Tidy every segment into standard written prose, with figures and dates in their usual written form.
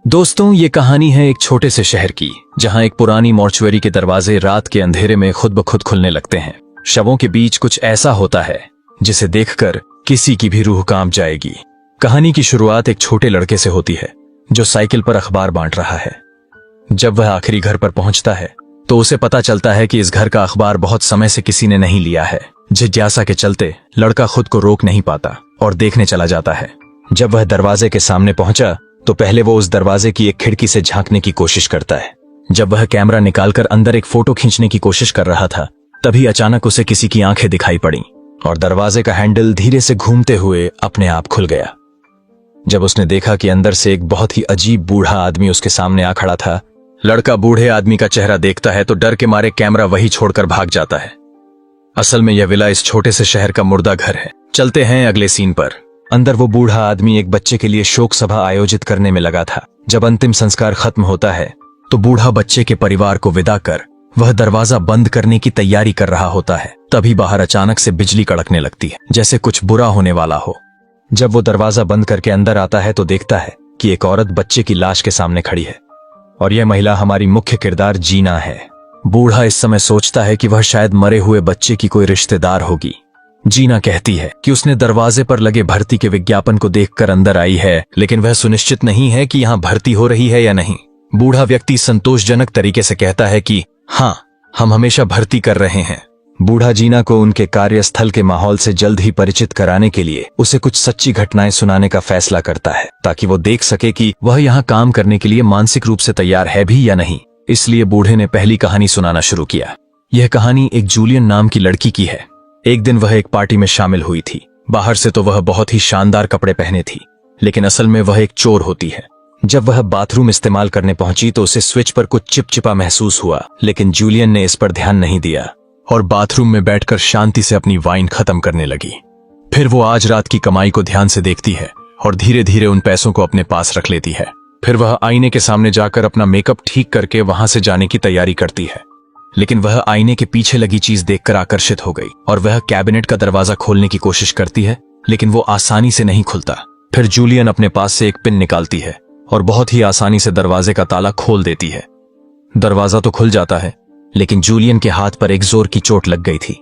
दोस्तों, ये कहानी है एक छोटे से शहर की, जहां एक पुरानी मॉर्चुअरी के दरवाजे रात के अंधेरे में खुद ब खुद खुलने लगते हैं। शवों के बीच कुछ ऐसा होता है जिसे देखकर किसी की भी रूह कांप जाएगी। कहानी की शुरुआत एक छोटे लड़के से होती है जो साइकिल पर अखबार बांट रहा है। जब वह आखिरी घर पर पहुंचता है तो उसे पता चलता है कि इस घर का अखबार बहुत समय से किसी ने नहीं लिया है। जिज्ञासा के चलते लड़का खुद को रोक नहीं पाता और देखने चला जाता है। जब वह दरवाजे के सामने पहुंचा तो पहले वो उस दरवाजे की एक खिड़की से झांकने की कोशिश करता है। जब वह कैमरा निकालकर अंदर एक फोटो खींचने की कोशिश कर रहा था, तभी अचानक उसे किसी की आंखें दिखाई पड़ी और दरवाजे का हैंडल धीरे से घूमते हुए अपने आप खुल गया। जब उसने देखा कि अंदर से एक बहुत ही अजीब बूढ़ा आदमी उसके सामने आ खड़ा था, लड़का बूढ़े आदमी का चेहरा देखता है तो डर के मारे कैमरा वही छोड़कर भाग जाता है। असल में यह विला इस छोटे से शहर का मुर्दा घर है। चलते हैं अगले सीन पर। अंदर वो बूढ़ा आदमी एक बच्चे के लिए शोक सभा आयोजित करने में लगा था। जब अंतिम संस्कार खत्म होता है तो बूढ़ा बच्चे के परिवार को विदा कर वह दरवाजा बंद करने की तैयारी कर रहा होता है। तभी बाहर अचानक से बिजली कड़कने लगती है, जैसे कुछ बुरा होने वाला हो। जब वो दरवाजा बंद करके अंदर आता है तो देखता है कि एक औरत बच्चे की लाश के सामने खड़ी है और यह महिला हमारी मुख्य किरदार जीना है। बूढ़ा इस समय सोचता है कि वह शायद मरे हुए बच्चे की कोई रिश्तेदार होगी। जीना कहती है कि उसने दरवाजे पर लगे भर्ती के विज्ञापन को देखकर अंदर आई है, लेकिन वह सुनिश्चित नहीं है कि यहाँ भर्ती हो रही है या नहीं। बूढ़ा व्यक्ति संतोषजनक तरीके से कहता है कि हाँ, हम हमेशा भर्ती कर रहे हैं। बूढ़ा जीना को उनके कार्यस्थल के माहौल से जल्द ही परिचित कराने के लिए उसे कुछ सच्ची घटनाएं सुनाने का फैसला करता है, ताकि वो देख सके कि वह यहाँ काम करने के लिए मानसिक रूप से तैयार है भी या नहीं। इसलिए बूढ़े ने पहली कहानी सुनाना शुरू किया। यह कहानी एक जूलियन नाम की लड़की की है। एक दिन वह एक पार्टी में शामिल हुई थी। बाहर से तो वह बहुत ही शानदार कपड़े पहने थी, लेकिन असल में वह एक चोर होती है। जब वह बाथरूम इस्तेमाल करने पहुंची तो उसे स्विच पर कुछ चिपचिपा महसूस हुआ, लेकिन जूलियन ने इस पर ध्यान नहीं दिया और बाथरूम में बैठकर शांति से अपनी वाइन खत्म करने लगी। फिर वो आज रात की कमाई को ध्यान से देखती है और धीरे धीरे उन पैसों को अपने पास रख लेती है। फिर वह आईने के सामने जाकर अपना मेकअप ठीक करके वहां से जाने की तैयारी करती है, लेकिन वह आईने के पीछे लगी चीज देखकर आकर्षित हो गई और वह कैबिनेट का दरवाजा खोलने की कोशिश करती है, लेकिन वो आसानी से नहीं खुलता। फिर जूलियन अपने पास से एक पिन निकालती है और बहुत ही आसानी से दरवाजे का ताला खोल देती है। दरवाजा तो खुल जाता है, लेकिन जूलियन के हाथ पर एक जोर की चोट लग गई थी।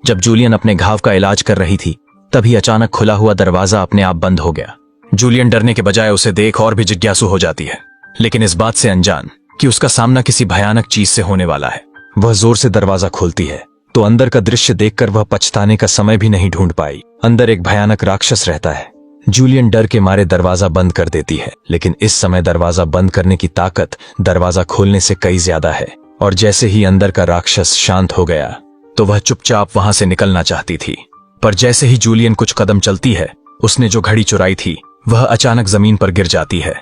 जब जूलियन अपने घाव का इलाज कर रही थी, तभी अचानक खुला हुआ दरवाजा अपने आप बंद हो गया। जूलियन डरने के बजाय उसे देख और भी जिज्ञासु हो जाती है, लेकिन इस बात से अनजान कि उसका सामना किसी भयानक चीज से होने वाला है। वह जोर से दरवाजा खोलती है तो अंदर का दृश्य देखकर वह पछताने का समय भी नहीं ढूंढ पाई। अंदर एक भयानक राक्षस रहता है। जूलियन डर के मारे दरवाजा बंद कर देती है, लेकिन इस समय दरवाजा बंद करने की ताकत दरवाजा खोलने से कई ज्यादा है और जैसे ही अंदर का राक्षस शांत हो गया तो वह चुपचाप वहां से निकलना चाहती थी। पर जैसे ही जूलियन कुछ कदम चलती है, उसने जो घड़ी चुराई थी वह अचानक जमीन पर गिर जाती है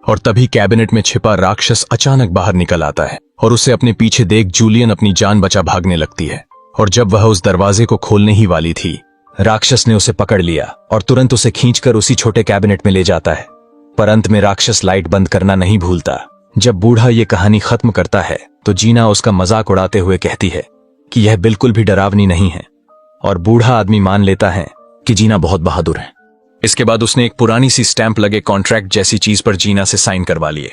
और तभी कैबिनेट में छिपा राक्षस अचानक बाहर निकल आता है और उसे अपने पीछे देख जूलियन अपनी जान बचा भागने लगती है। और जब वह उस दरवाजे को खोलने ही वाली थी, राक्षस ने उसे पकड़ लिया और तुरंत उसे खींचकर उसी छोटे कैबिनेट में ले जाता है। पर अंत में राक्षस लाइट बंद करना नहीं भूलता। जब बूढ़ा ये कहानी खत्म करता है तो जीना उसका मजाक उड़ाते हुए कहती है कि यह बिल्कुल भी डरावनी नहीं है, और बूढ़ा आदमी मान लेता है कि जीना बहुत बहादुर है। इसके बाद उसने एक पुरानी सी स्टैंप लगे कॉन्ट्रैक्ट जैसी चीज पर जीना से साइन करवा लिए।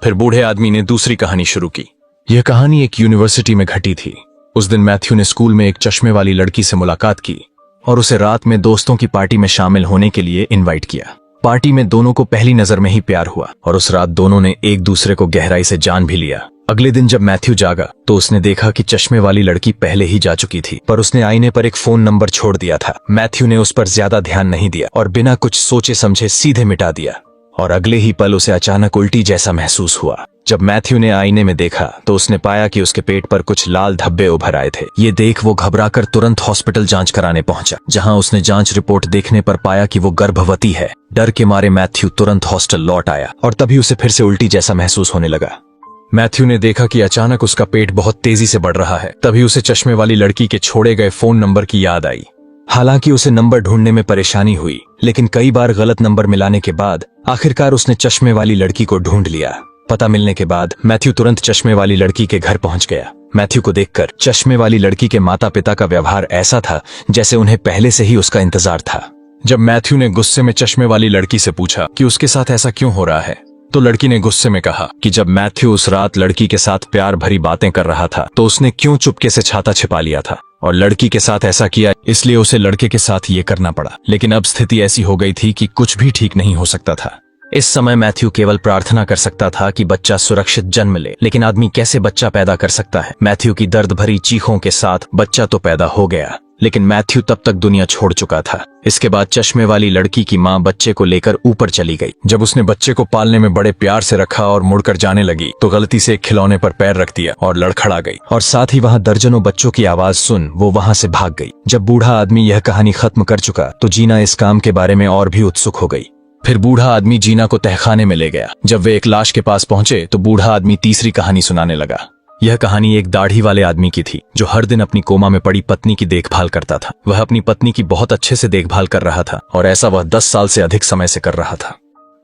फिर बूढ़े आदमी ने दूसरी कहानी शुरू की। यह कहानी एक यूनिवर्सिटी में घटी थी। उस दिन मैथ्यू ने स्कूल में एक चश्मे वाली लड़की से मुलाकात की और उसे रात में दोस्तों की पार्टी में शामिल होने के लिए इनवाइट किया। पार्टी में दोनों को पहली नजर में ही प्यार हुआ और उस रात दोनों ने एक दूसरे को गहराई से जान भी लिया। अगले दिन जब मैथ्यू जागा तो उसने देखा कि चश्मे वाली लड़की पहले ही जा चुकी थी, पर उसने आईने पर एक फोन नंबर छोड़ दिया था। मैथ्यू ने उस पर ज्यादा ध्यान नहीं दिया और बिना कुछ सोचे समझे सीधे मिटा दिया और अगले ही पल उसे अचानक उल्टी जैसा महसूस हुआ। जब मैथ्यू ने आईने में देखा तो उसने पाया कि उसके पेट पर कुछ लाल धब्बे उभर आए थे। ये देख वो घबराकर तुरंत हॉस्पिटल जांच कराने पहुंचा, जहां उसने जांच रिपोर्ट देखने पर पाया कि वो गर्भवती है। डर के मारे मैथ्यू तुरंत हॉस्टल लौट आया और तभी उसे फिर से उल्टी जैसा महसूस होने लगा। मैथ्यू ने देखा कि अचानक उसका पेट बहुत तेजी से बढ़ रहा है। तभी उसे चश्मे वाली लड़की के छोड़े गए फोन नंबर की याद आई। हालांकि उसे नंबर ढूंढने में परेशानी हुई, लेकिन कई बार गलत नंबर मिलाने के बाद आखिरकार उसने चश्मे वाली लड़की को ढूंढ लिया। पता मिलने के बाद मैथ्यू तुरंत चश्मे वाली लड़की के घर पहुंच गया। मैथ्यू को देखकर चश्मे वाली लड़की के माता पिता का व्यवहार ऐसा था जैसे उन्हें पहले से ही उसका इंतजार था। जब मैथ्यू ने गुस्से में चश्मे वाली लड़की से पूछा कि उसके साथ ऐसा क्यों हो रहा है, तो लड़की ने गुस्से में कहा कि जब मैथ्यू उस रात लड़की के साथ प्यार भरी बातें कर रहा था तो उसने क्यों चुपके से छाता छिपा लिया था और लड़की के साथ ऐसा किया, इसलिए उसे लड़के के साथ ये करना पड़ा। लेकिन अब स्थिति ऐसी हो गई थी कि कुछ भी ठीक नहीं हो सकता था। इस समय मैथ्यू केवल प्रार्थना कर सकता था कि बच्चा सुरक्षित जन्म ले, लेकिन आदमी कैसे बच्चा पैदा कर सकता है। मैथ्यू की दर्द भरी चीखों के साथ बच्चा तो पैदा हो गया, लेकिन मैथ्यू तब तक दुनिया छोड़ चुका था। इसके बाद चश्मे वाली लड़की की माँ बच्चे को लेकर ऊपर चली गई। जब उसने बच्चे को पालने में बड़े प्यार से रखा और मुड़कर जाने लगी तो गलती से एक खिलौने पर पैर रख दिया और लड़खड़ा गई, और साथ ही वहाँ दर्जनों बच्चों की आवाज सुन वो वहाँ से भाग गई। जब बूढ़ा आदमी यह कहानी खत्म कर चुका तो जीना इस काम के बारे में और भी उत्सुक हो गई। फिर बूढ़ा आदमी जीना को तहखाने में ले गया। जब वे एक लाश के पास पहुंचे तो बूढ़ा आदमी तीसरी कहानी सुनाने लगा। यह कहानी एक दाढ़ी वाले आदमी की थी जो हर दिन अपनी कोमा में पड़ी पत्नी की देखभाल करता था। वह अपनी पत्नी की बहुत अच्छे से देखभाल कर रहा था और ऐसा वह 10 साल से अधिक समय से कर रहा था।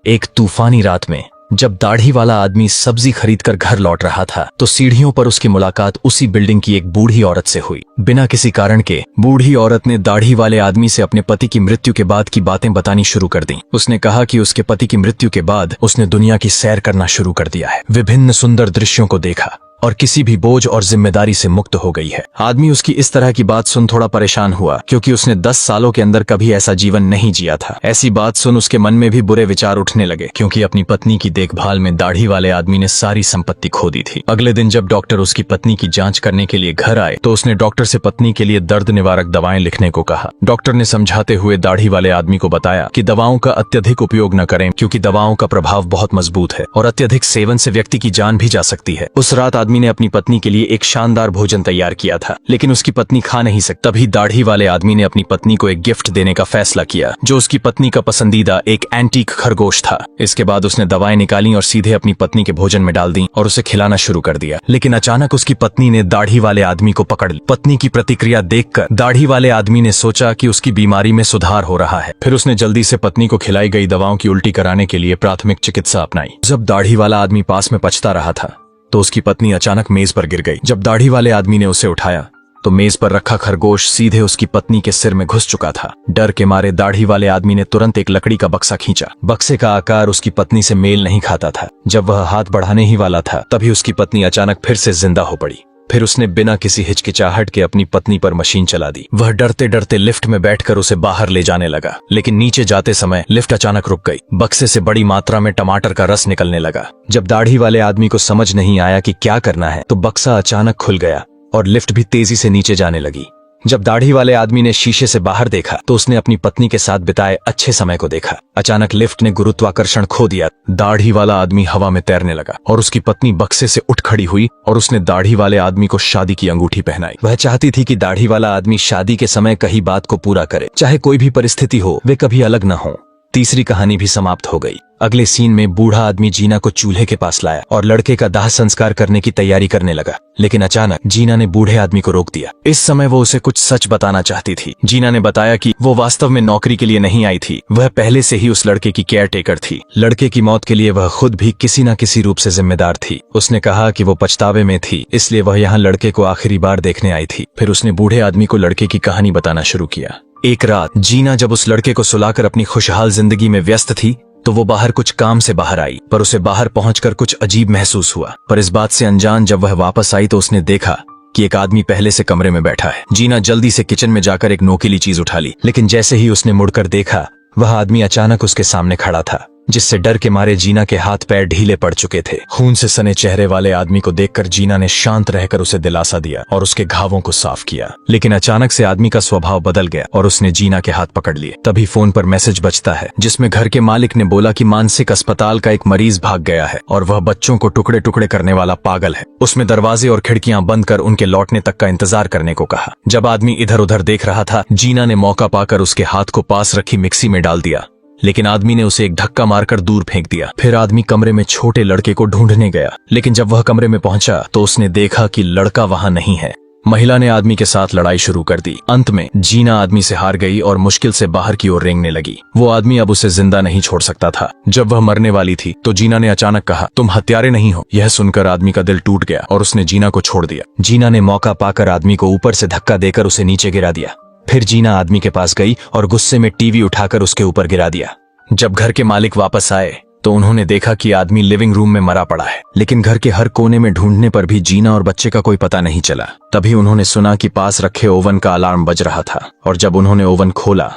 एक तूफानी रात में जब दाढ़ी वाला आदमी सब्जी खरीदकर घर लौट रहा था तो सीढ़ियों पर उसकी मुलाकात उसी बिल्डिंग की एक बूढ़ी औरत से हुई। बिना किसी कारण के बूढ़ी औरत ने दाढ़ी वाले आदमी से अपने पति की मृत्यु के बाद की बातें बतानी शुरू कर दी। उसने कहा कि उसके पति की मृत्यु के बाद उसने दुनिया की सैर करना शुरू कर दिया है, विभिन्न सुंदर दृश्यों को देखा और किसी भी बोझ और जिम्मेदारी से मुक्त हो गई है। आदमी उसकी इस तरह की बात सुन थोड़ा परेशान हुआ क्योंकि उसने 10 सालों के अंदर कभी ऐसा जीवन नहीं जिया था। ऐसी बात सुन उसके मन में भी बुरे विचार उठने लगे क्योंकि अपनी पत्नी की देखभाल में दाढ़ी वाले आदमी ने सारी संपत्ति खो दी थी। अगले दिन जब डॉक्टर उसकी पत्नी की जांच करने के लिए घर आए तो उसने डॉक्टर से पत्नी के लिए दर्द निवारक दवाएं लिखने को कहा। डॉक्टर ने समझाते हुए दाढ़ी वाले आदमी को बताया कि दवाओं का अत्यधिक उपयोग न करें क्योंकि दवाओं का प्रभाव बहुत मजबूत है और अत्यधिक सेवन से व्यक्ति की जान भी जा सकती है। उस रात आदमी ने अपनी पत्नी के लिए एक शानदार भोजन तैयार किया था, लेकिन उसकी पत्नी खा नहीं सकती। तभी दाढ़ी वाले आदमी ने अपनी पत्नी को एक गिफ्ट देने का फैसला किया जो उसकी पत्नी का पसंदीदा एक एंटीक खरगोश था। इसके बाद उसने दवाएं निकाली और सीधे अपनी पत्नी के भोजन में डाल दी और उसे खिलाना शुरू कर दिया। लेकिन अचानक उसकी पत्नी ने दाढ़ी वाले आदमी को पकड़ ली। पत्नी की प्रतिक्रिया देखकर दाढ़ी वाले आदमी ने सोचा कि उसकी बीमारी में सुधार हो रहा है। फिर उसने जल्दी से पत्नी को खिलाई गई दवाओं की उल्टी कराने के लिए प्राथमिक चिकित्सा अपनाई। जब दाढ़ी वाला आदमी पास में पछता रहा था तो उसकी पत्नी अचानक मेज पर गिर गई। जब दाढ़ी वाले आदमी ने उसे उठाया तो मेज पर रखा खरगोश सीधे उसकी पत्नी के सिर में घुस चुका था। डर के मारे दाढ़ी वाले आदमी ने तुरंत एक लकड़ी का बक्सा खींचा। बक्से का आकार उसकी पत्नी से मेल नहीं खाता था। जब वह हाथ बढ़ाने ही वाला था तभी उसकी पत्नी अचानक फिर से जिंदा हो पड़ी। फिर उसने बिना किसी हिचकिचाहट के अपनी पत्नी पर मशीन चला दी। वह डरते डरते लिफ्ट में बैठकर उसे बाहर ले जाने लगा, लेकिन नीचे जाते समय लिफ्ट अचानक रुक गई। बक्से से बड़ी मात्रा में टमाटर का रस निकलने लगा। जब दाढ़ी वाले आदमी को समझ नहीं आया कि क्या करना है तो बक्सा अचानक खुल गया और लिफ्ट भी तेजी से नीचे जाने लगी। जब दाढ़ी वाले आदमी ने शीशे से बाहर देखा तो उसने अपनी पत्नी के साथ बिताए अच्छे समय को देखा। अचानक लिफ्ट ने गुरुत्वाकर्षण खो दिया। दाढ़ी वाला आदमी हवा में तैरने लगा और उसकी पत्नी बक्से से उठ खड़ी हुई और उसने दाढ़ी वाले आदमी को शादी की अंगूठी पहनाई। वह चाहती थी कि दाढ़ी वाला आदमी शादी के समय कही बात को पूरा करे, चाहे कोई भी परिस्थिति हो, वे कभी अलग न हो। तीसरी कहानी भी समाप्त हो गई। अगले सीन में बूढ़ा आदमी जीना को चूल्हे के पास लाया और लड़के का दाह संस्कार करने की तैयारी करने लगा, लेकिन अचानक जीना ने बूढ़े आदमी को रोक दिया। इस समय वो उसे कुछ सच बताना चाहती थी। जीना ने बताया कि वो वास्तव में नौकरी के लिए नहीं आई थी, वह पहले से ही उस लड़के की केयर टेकर थी। लड़के की मौत के लिए वह खुद भी किसी न किसी रूप से जिम्मेदार थी। उसने कहा कि वो पछतावे में थी, इसलिए वह यहाँ लड़के को आखिरी बार देखने आई थी। फिर उसने बूढ़े आदमी को लड़के की कहानी बताना शुरू किया। एक रात जीना जब उस लड़के को सुलाकर अपनी खुशहाल जिंदगी में व्यस्त थी तो वो बाहर कुछ काम से बाहर आई, पर उसे बाहर पहुंचकर कुछ अजीब महसूस हुआ। पर इस बात से अनजान जब वह वापस आई तो उसने देखा कि एक आदमी पहले से कमरे में बैठा है। जीना जल्दी से किचन में जाकर एक नोकीली चीज उठा ली, लेकिन जैसे ही उसने मुड़कर देखा वह आदमी अचानक उसके सामने खड़ा था, जिससे डर के मारे जीना के हाथ पैर ढीले पड़ चुके थे। खून से सने चेहरे वाले आदमी को देखकर जीना ने शांत रहकर उसे दिलासा दिया और उसके घावों को साफ किया। लेकिन अचानक से आदमी का स्वभाव बदल गया और उसने जीना के हाथ पकड़ लिए। तभी फोन पर मैसेज बजता है जिसमें घर के मालिक ने बोला कि मानसिक अस्पताल का एक मरीज भाग गया है और वह बच्चों को टुकड़े टुकड़े करने वाला पागल है। उसमें दरवाजे और खिड़कियां बंद कर उनके लौटने तक का इंतजार करने को कहा। जब आदमी इधर उधर देख रहा था, जीना ने मौका पाकर उसके हाथ को पास रखी मिक्सी में डाल दिया, लेकिन आदमी ने उसे एक धक्का मारकर दूर फेंक दिया। फिर आदमी कमरे में छोटे लड़के को ढूंढने गया, लेकिन जब वह कमरे में पहुंचा तो उसने देखा कि लड़का वहां नहीं है। महिला ने आदमी के साथ लड़ाई शुरू कर दी। अंत में जीना आदमी से हार गई और मुश्किल से बाहर की ओर रेंगने लगी। वो आदमी अब उसे जिंदा नहीं छोड़ सकता था। जब वह मरने वाली थी तो जीना ने अचानक कहा, तुम हत्यारे नहीं हो। यह सुनकर आदमी का दिल टूट गया और उसने जीना को छोड़ दिया। जीना ने मौका पाकर आदमी को ऊपर से धक्का देकर उसे नीचे गिरा दिया। फिर जीना आदमी के पास गई और गुस्से में टीवी उठाकर उसके ऊपर गिरा दिया। जब घर के मालिक वापस आए तो उन्होंने देखा कि आदमी लिविंग रूम में मरा पड़ा है, लेकिन घर के हर कोने में ढूंढने पर भी जीना और बच्चे का कोई पता नहीं चला। तभी उन्होंने सुना कि पास रखे ओवन का अलार्म बज रहा था, और जब उन्होंने ओवन खोला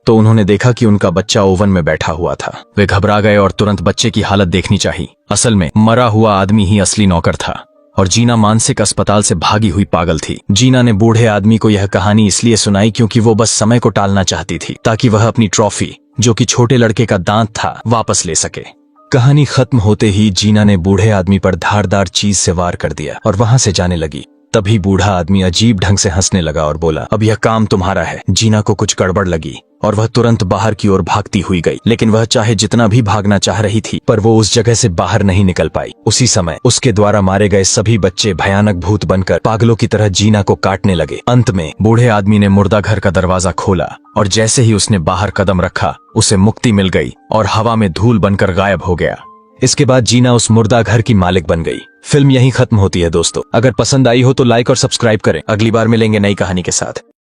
तो उन्होंने देखा कि उनका बच्चा ओवन में बैठा हुआ था। वे घबरा गए और तुरंत बच्चे की हालत देखनी चाहिए। असल में मरा हुआ आदमी ही असली नौकर था और जीना मानसिक अस्पताल से भागी हुई पागल थी। जीना ने बूढ़े आदमी को यह कहानी इसलिए सुनाई क्योंकि वो बस समय को टालना चाहती थी, ताकि वह अपनी ट्रॉफी, जो कि छोटे लड़के का दांत था, वापस ले सके। कहानी खत्म होते ही जीना ने बूढ़े आदमी पर धारदार चीज से वार कर दिया और वहां से जाने लगी। तभी बूढ़ा आदमी अजीब ढंग से हंसने लगा और बोला, अब यह काम तुम्हारा है। जीना को कुछ गड़बड़ लगी और वह तुरंत बाहर की ओर भागती हुई गई, लेकिन वह चाहे जितना भी भागना चाह रही थी, पर वो उस जगह से बाहर नहीं निकल पाई। उसी समय उसके द्वारा मारे गए सभी बच्चे भयानक भूत बनकर पागलों की तरह जीना को काटने लगे। अंत में बूढ़े आदमी ने मुर्दा घर का दरवाजा खोला और जैसे ही उसने बाहर कदम रखा, उसे मुक्ति मिल गई और हवा में धूल बनकर गायब हो गया। इसके बाद जीना उस मुर्दा घर की मालिक बन गई। फिल्म यहीं खत्म होती है दोस्तों। अगर पसंद आई हो तो लाइक और सब्सक्राइब करें। अगली बार मिलेंगे नई कहानी के साथ।